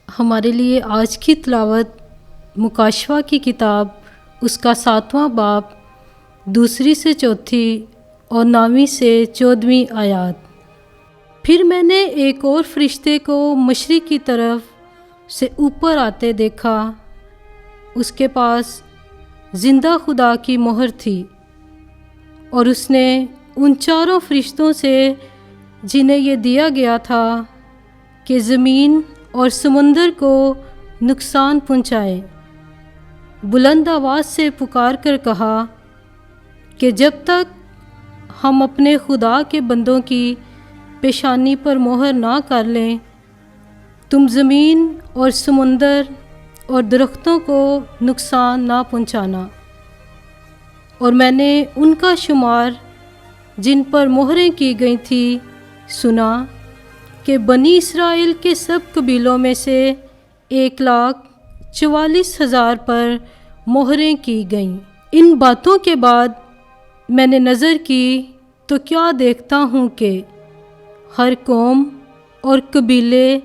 ہمارے لیے آج کی تلاوت مکاشفہ کی کتاب اس کا 7واں باب 2 سے 4 اور 9 سے 14 آیات۔ پھر میں نے ایک اور فرشتے کو مشرق کی طرف سے اوپر آتے دیکھا۔ اس کے پاس زندہ خدا کی مہر تھی، اور اس نے ان 4 فرشتوں سے جنہیں یہ دیا گیا تھا کہ زمین اور سمندر کو نقصان پہنچائے، بلند آواز سے پکار کر کہا کہ جب تک ہم اپنے خدا کے بندوں کی پیشانی پر مہر نہ کر لیں، تم زمین اور سمندر اور درختوں کو نقصان نہ پہنچانا۔ اور میں نے ان کا شمار جن پر مہریں کی گئی تھیں سنا کہ بنی اسرائیل کے سب قبیلوں میں سے 1,44,000 پر مہریں کی گئیں۔ ان باتوں کے بعد میں نے نظر کی تو کیا دیکھتا ہوں کہ ہر قوم اور قبیلے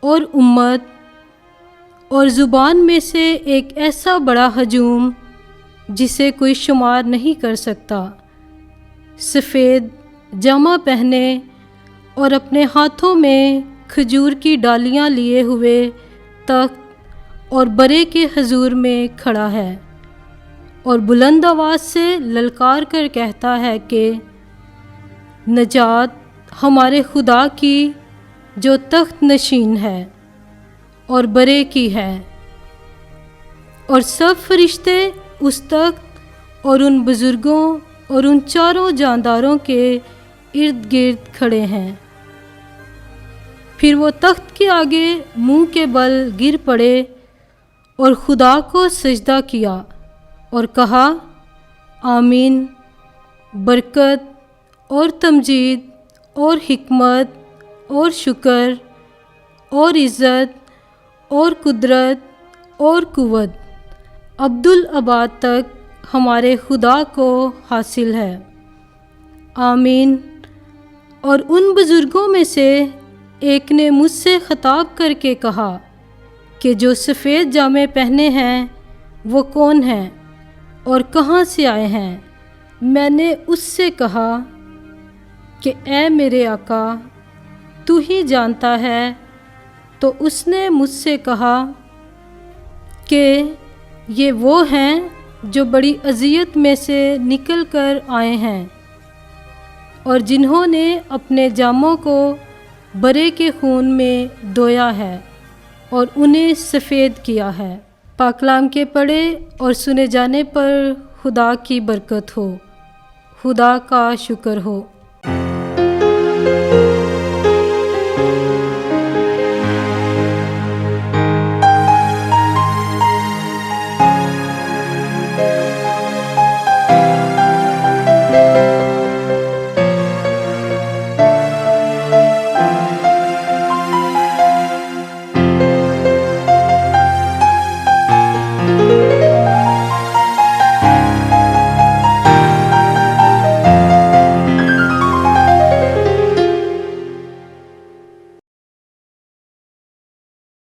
اور امت اور زبان میں سے ایک ایسا بڑا ہجوم جسے کوئی شمار نہیں کر سکتا، سفید جامہ پہنے اور اپنے ہاتھوں میں کھجور کی ڈالیاں لیے ہوئے تخت اور برے کے حضور میں کھڑا ہے، اور بلند آواز سے للکار کر کہتا ہے کہ نجات ہمارے خدا کی جو تخت نشین ہے اور برے کی ہے۔ اور سب فرشتے اس تخت اور ان بزرگوں اور ان 4 جانداروں کے ارد گرد کھڑے ہیں۔ پھر وہ تخت کے آگے منہ کے بل گر پڑے اور خدا کو سجدہ کیا اور کہا آمین، برکت اور تمجید اور حکمت اور شکر اور عزت اور قدرت اور قوت ابدالآباد تک ہمارے خدا کو حاصل ہے، آمین۔ اور ان بزرگوں میں سے ایک نے مجھ سے خطاب کر کے کہا کہ جو سفید جامے پہنے ہیں وہ کون ہیں اور کہاں سے آئے ہیں؟ میں نے اس سے کہا کہ اے میرے آقا، تو ہی جانتا ہے۔ تو اس نے مجھ سے کہا کہ یہ وہ ہیں جو بڑی اذیت میں سے نکل کر آئے ہیں، اور جنہوں نے اپنے جاموں کو برے کے خون میں دھویا ہے اور انہیں سفید کیا ہے۔ پاک کلام کے پڑھے اور سنے جانے پر خدا کی برکت ہو، خدا کا شکر ہو۔